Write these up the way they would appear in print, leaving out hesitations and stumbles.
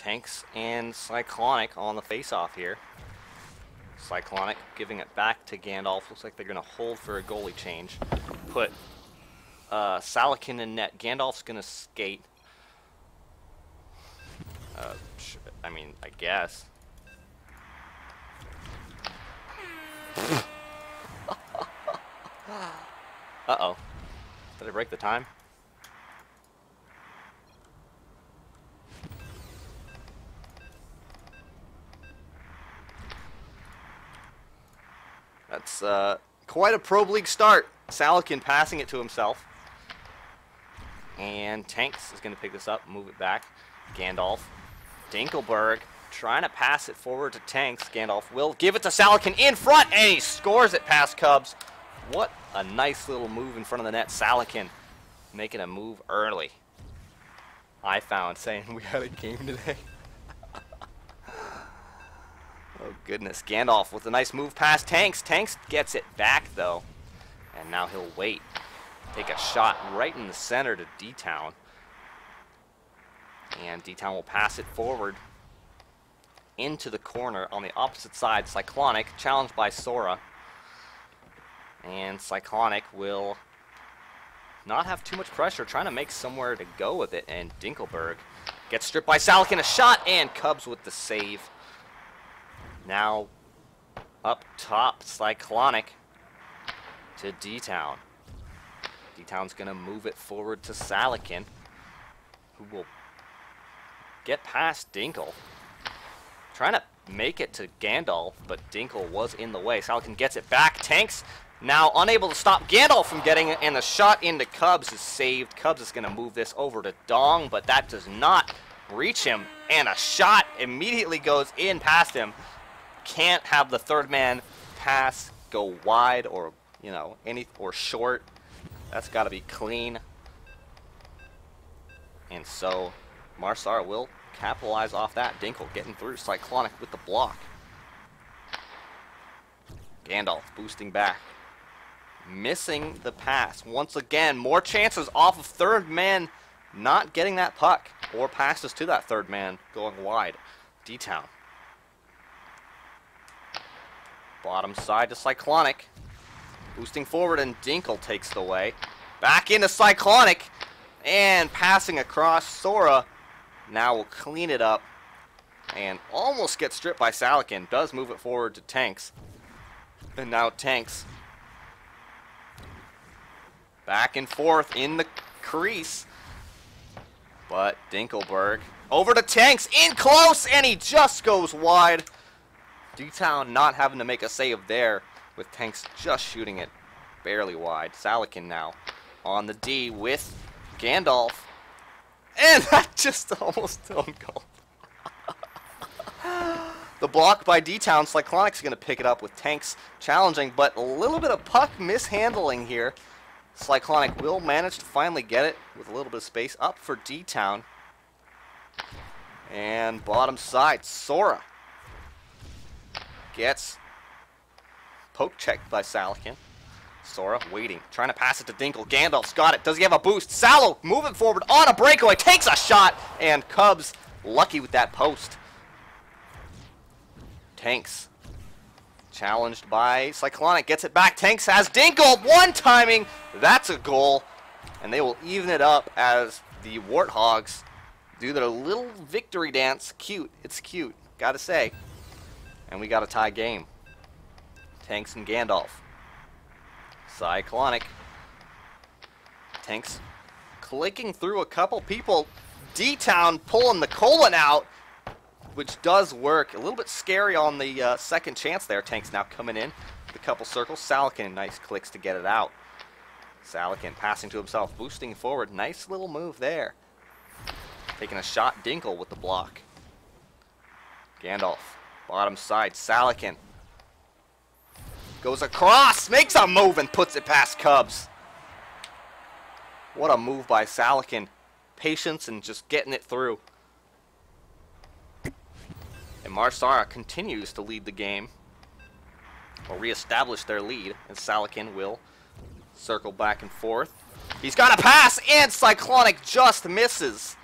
Tanks and Cyclonic on the face-off here. Cyclonic giving it back to Gandalf. Looks like they're going to hold for a goalie change. Put Salakin in net. Gandalf's going to skate. I mean, I guess. Uh-oh. Did I break the time? That's quite a Pro League start. Salakin passing it to himself. And Tanks is going to pick this up, move it back. Gandalf. Dinkelberg trying to pass it forward to Tanks. Gandalf will give it to Salakin in front, and he scores it past Cubs. What a nice little move in front of the net. Salakin making a move early. I found saying we had a game today. Oh goodness. Gandalf with a nice move past Tanks. Tanks gets it back though. And now he'll wait. Take a shot right in the center to D-Town. And D-Town will pass it forward into the corner on the opposite side. Cyclonic challenged by Sara. And Cyclonic will not have too much pressure, trying to make somewhere to go with it. And Dinkelberg gets stripped by Salakin. A shot, and Cubs with the save. Now up top, Cyclonic to D-Town. D-Town's going to move it forward to Salakin, who will get past Dinkel. Trying to make it to Gandalf, but Dinkel was in the way. Salakin gets it back. Tanks now unable to stop Gandalf from getting it, and the shot into Cubs is saved. Cubs is going to move this over to Dong, but that does not reach him, and a shot immediately goes in past him. Can't have the third man pass go wide or, you know, or short. That's got to be clean. And so Sara will capitalize off that. Dinkel getting through. Cyclonic with the block. Gandalf boosting back. Missing the pass. Once again, more chances off of third man not getting that puck. Or passes to that third man going wide. D-Town. Bottom side to Cyclonic. Boosting forward, and Dinkel takes the way. Back into Cyclonic. And passing across. Sara now will clean it up. And almost gets stripped by Salakin. Does move it forward to Tanks. And now Tanks. Back and forth in the crease. But Dinkelberg over to Tanks. In close, and he just goes wide. D-Town not having to make a save there, with Tanks just shooting it barely wide. Salakin now on the D with Gandalf. And that just almost own goal. The block by D-Town. Cyclonic's going to pick it up with Tanks challenging, but a little bit of puck mishandling here. Cyclonic will manage to finally get it with a little bit of space up for D-Town. And bottom side, Sara gets poke checked by Salakin. Sara waiting, trying to pass it to Dinkel. Gandalf's got it. Does he have a boost? Salo moving forward on a breakaway, takes a shot, and Cubs lucky with that post. Tanks challenged by Cyclonic, gets it back. Tanks has Dinkel, one timing. That's a goal, and they will even it up as the Warthogs do their little victory dance. Cute, it's cute, gotta say. And we got a tie game. Tanks and Gandalf. Cyclonic. Tanks clicking through a couple people. D-Town pulling the colon out, which does work. A little bit scary on the second chance there. Tanks now coming in. The couple circles. Salakin, nice clicks to get it out. Salakin passing to himself, boosting forward. Nice little move there. Taking a shot. Dinkel with the block. Gandalf. Bottom side, Salakin goes across, makes a move and puts it past Cubs. What a move by Salakin. Patience and just getting it through. And Sara continues to lead the game, or reestablish their lead, and Salakin will circle back and forth. He's got a pass, and Cyclonic just misses.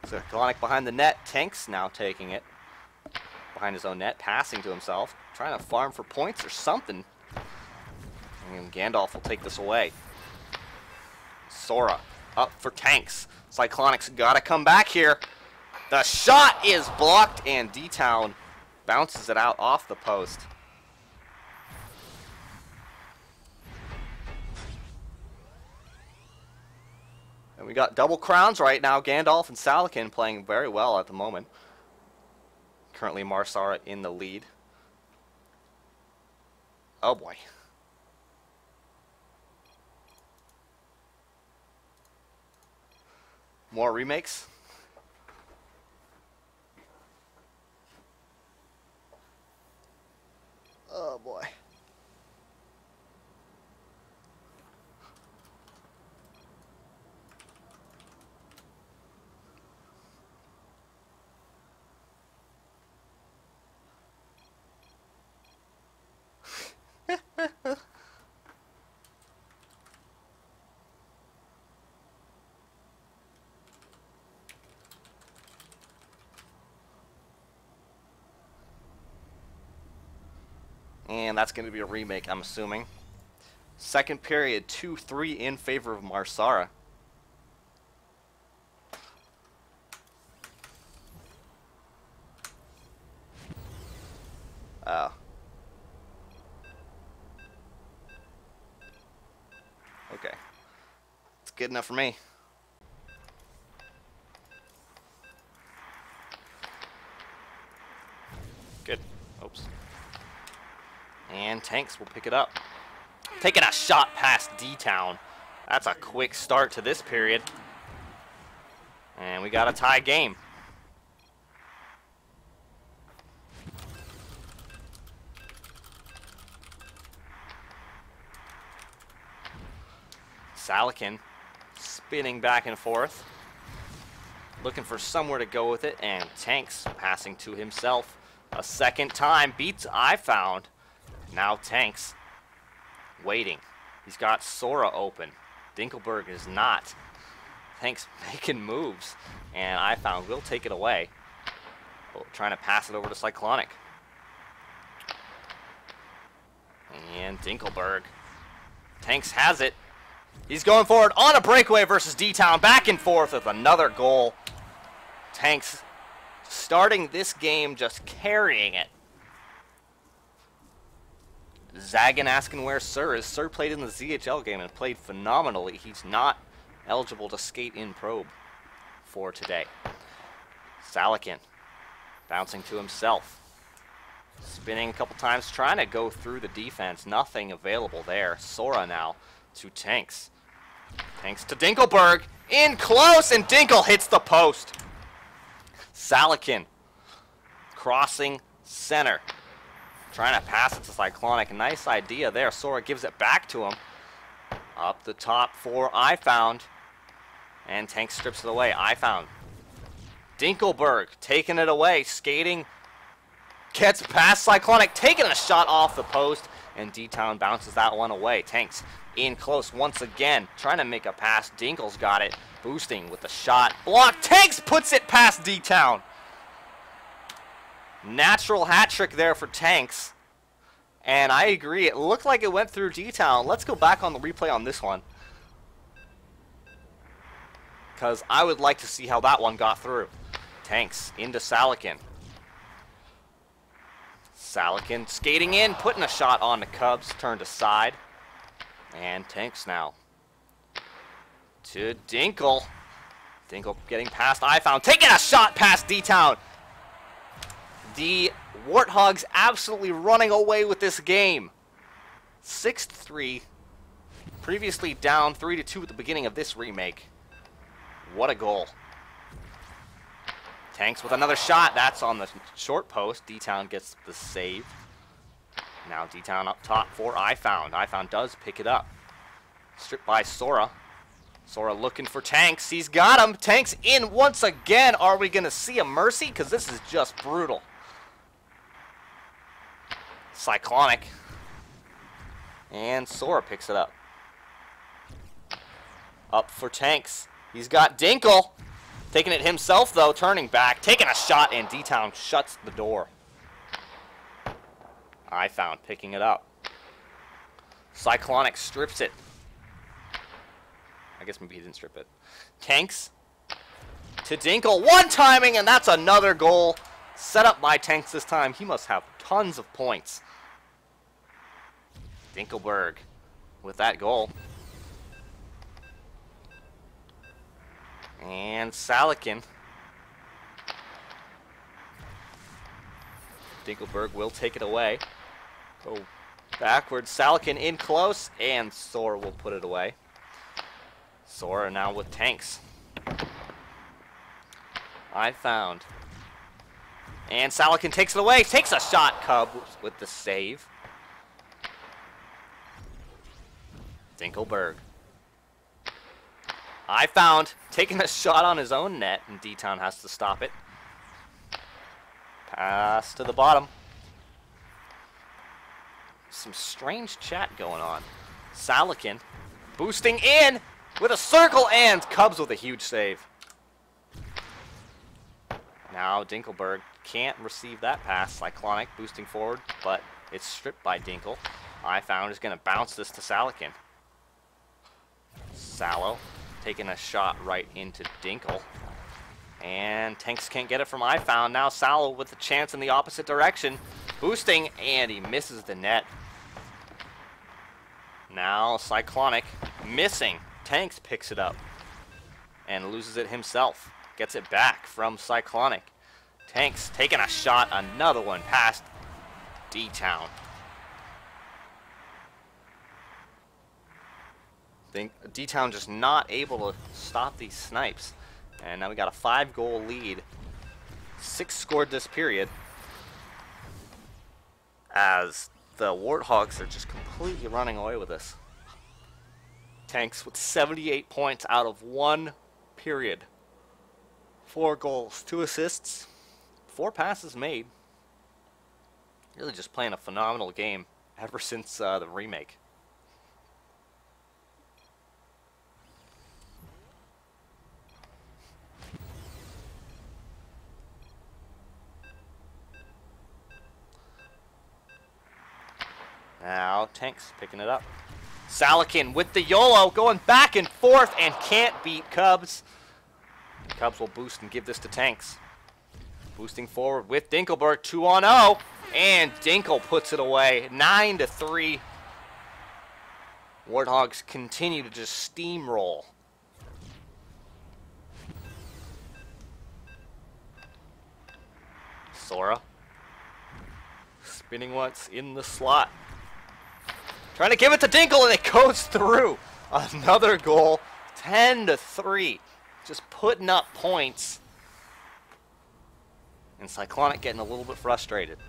Cyclonic behind the net. Tanks now taking it behind his own net, passing to himself, trying to farm for points or something. And Gandalf will take this away. Sara up for tanks. Cyclonic's got to come back here. The shot is blocked, and D-Town bounces it out off the post. And we got double crowns right now. Gandalf and Salakin playing very well at the moment. Currently Sara in the lead. Oh boy. More remakes. Oh boy. And that's going to be a remake, I'm assuming. Second period, 2-3 in favor of Sara. Oh. Okay. It's good enough for me. Good. Oops. And Tanks will pick it up. Taking a shot past D-Town. That's a quick start to this period. And we got a tie game. Salakin spinning back and forth. Looking for somewhere to go with it. And Tanks passing to himself a second time. Beats I found. Now Tanks waiting. He's got Sara open. Dinkelberg is not. Tanks making moves. And I found will take it away. Oh, trying to pass it over to Cyclonic. And Dinkelberg. Tanks has it. He's going forward on a breakaway versus D-Town. Back and forth with another goal. Tanks starting this game just carrying it. Zagan asking where Sir is. Sir played in the ZHL game and played phenomenally. He's not eligible to skate in probe for today. Salakin bouncing to himself. Spinning a couple times, trying to go through the defense. Nothing available there. Sara now to Tanks. Tanks to Dinkelberg. In close, and Dinkel hits the post. Salakin crossing center. Trying to pass it to Cyclonic. Nice idea there. Sara gives it back to him. Up the top for I found. And Tank strips it away. I found. Dinkelberg taking it away. Skating. Gets past Cyclonic. Taking a shot off the post. And D-Town bounces that one away. Tanks in close once again. Trying to make a pass. Dinkel's got it. Boosting with the shot. Block. Tanks puts it past D-Town. Natural hat trick there for Tanks. And I agree. It looked like it went through D-Town. Let's go back on the replay on this one, because I would like to see how that one got through. Tanks into Salakin. Salakin skating in, putting a shot on the Cubs. Turned aside. And Tanks now to Dinkel. Dinkel getting past I found. Taking a shot past D-Town. The Warthogs absolutely running away with this game. 6-3. Previously down 3-2 at the beginning of this remake. What a goal. Tanks with another shot. That's on the short post. D-Town gets the save. Now D-Town up top for I found. I found does pick it up. Stripped by Sara. Sara looking for Tanks. He's got him. Tanks in once again. Are we going to see a mercy? Because this is just brutal. Cyclonic. And Sara picks it up. Up for Tanks. He's got Dinkel. Taking it himself, though, turning back, taking a shot, and D-Town shuts the door. I found picking it up. Cyclonic strips it. I guess maybe he didn't strip it. Tanks to Dinkle. One timing, and that's another goal. Set up by Tanks this time. He must have tons of points. Dinkelberg with that goal. And Salakin. Dinkelberg will take it away. Go backwards. Salakin in close, and Sora will put it away. Sora now with Tanks. I found. And Salakin takes it away. Takes a shot. Cub with the save. Dinkelberg. I found. Taking a shot on his own net, and D-Town has to stop it. Pass to the bottom. Some strange chat going on. Salakin boosting in with a circle, and Cubs with a huge save. Now Dinkelberg can't receive that pass. Cyclonic boosting forward, but it's stripped by Dinkle. I found is going to bounce this to Salakin. Salo taking a shot right into Dinkle. And Tanks can't get it from I found. Now Salo with a chance in the opposite direction. Boosting, and he misses the net. Now Cyclonic missing. Tanks picks it up and loses it himself. Gets it back from Cyclonic. Tanks taking a shot. Another one past D-Town. D-Town just not able to stop these snipes. And now we got a 5-goal lead. 6 scored this period. As the Warthogs are just completely running away with this. Tanks with 78 points out of 1 period. 4 goals, 2 assists, 4 passes made. Really just playing a phenomenal game ever since the remake. Now Tanks picking it up. Salakin with the YOLO going back and forth and can't beat Cubs. Cubs will boost and give this to Tanks. Boosting forward with Dinkelberg, 2-on-0. And Dinkle puts it away, 9-3. Warthogs continue to just steamroll. Sora. Spinning once in the slot. Trying to give it to Dinkle, and it goes through. Another goal, 10-3. Just putting up points. And Cyclonic getting a little bit frustrated.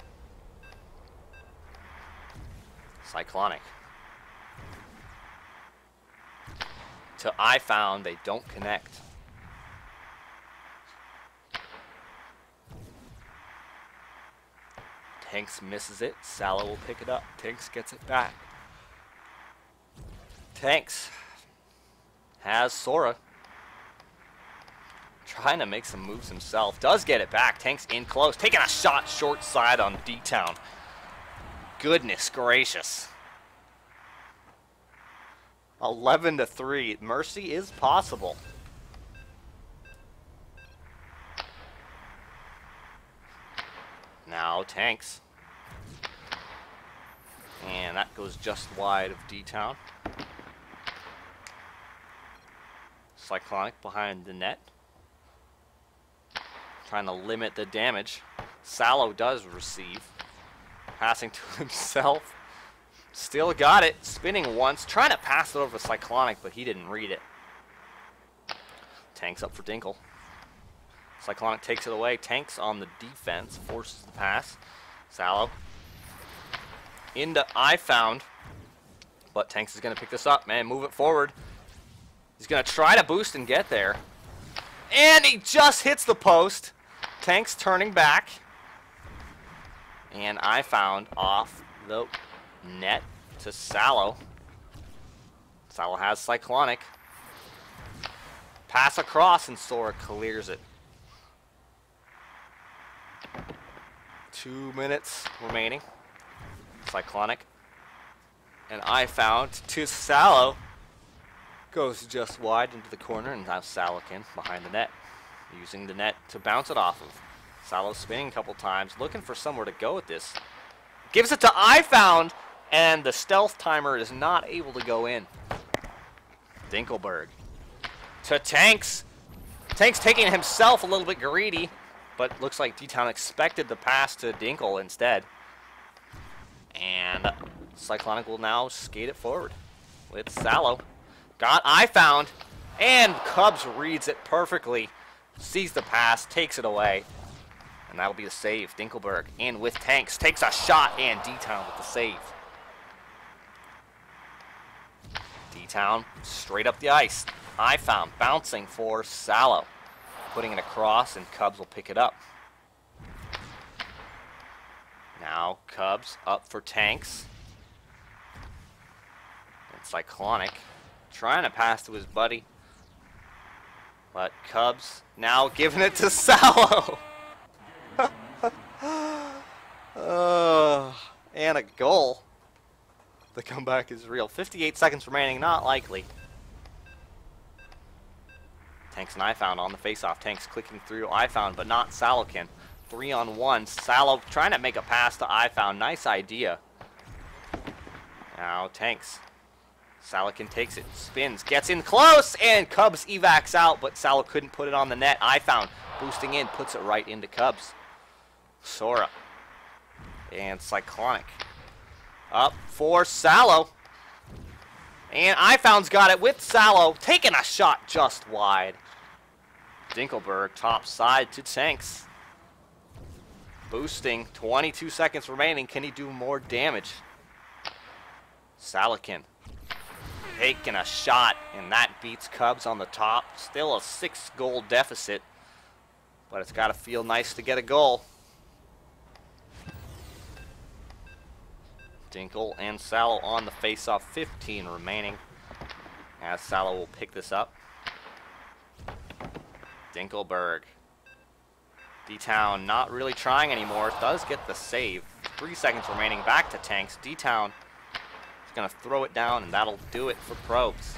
Cyclonic. To I found, they don't connect. Tanks misses it. Salo will pick it up. Tanks gets it back. Tanks has Sora. Trying to make some moves himself. Does get it back. Tanks in close. Taking a shot short side on D-Town. Goodness gracious. 11-3. Mercy is possible. Now Tanks. And that goes just wide of D-Town. Cyclonic behind the net. Trying to limit the damage. Salo does receive. Passing to himself. Still got it. Spinning once. Trying to pass it over to Cyclonic, but he didn't read it. Tanks up for Dinkle. Cyclonic takes it away. Tanks on the defense. Forces the pass. Salo. Into I found. But Tanks is going to pick this up. Man, move it forward. He's going to try to boost and get there. And he just hits the post. Tanks turning back. And I found off the net to Salo. Salo has Cyclonic. Pass across, and Sara clears it. 2 minutes remaining. Cyclonic. And I found to Zealot. Goes just wide into the corner, and now Zealot behind the net. Using the net to bounce it off of. Zealot spinning a couple times, looking for somewhere to go with this. Gives it to I found, and the stealth timer is not able to go in. Dinkelberg. To Tanks. Tanks taking himself a little bit greedy, but looks like D-Town expected the pass to Dinkel instead. And Cyclonic will now skate it forward with Zealot. Got I found, and Cubs reads it perfectly. Sees the pass, takes it away, and that'll be the save. Dinkelberg in with Tanks, takes a shot, and D-Town with the save. D-Town straight up the ice. I found bouncing for Zealot, putting it across, and Cubs will pick it up. Now Cubs up for Tanks. And Cyclonic trying to pass to his buddy. But Cubs now giving it to Zealot. And a goal. The comeback is real. 58 seconds remaining, not likely. Tanks and I found on the faceoff. Tanks clicking through I found, but not Zealot. 3-on-1. Zealot trying to make a pass to I found. Nice idea. Now Tanks. Zealot takes it, spins, gets in close, and Cubs evacs out, but Zealot couldn't put it on the net. I found boosting in, puts it right into Cubs. Sara and Cyclonic up for Zealot, and I found's got it with Zealot taking a shot just wide. Dinkelberg top side to Tanks, boosting. 22 seconds remaining. Can he do more damage? Zealot taking a shot, and that beats Cubs on the top. Still a 6-goal deficit, but it's got to feel nice to get a goal. Dinkel and Zealot on the face-off. 15 remaining, as Zealot will pick this up. Dinkelberg. D-Town not really trying anymore. Does get the save. 3 seconds remaining. Back to Tanks. D-Town is going to throw it down, and that'll do it for Probes.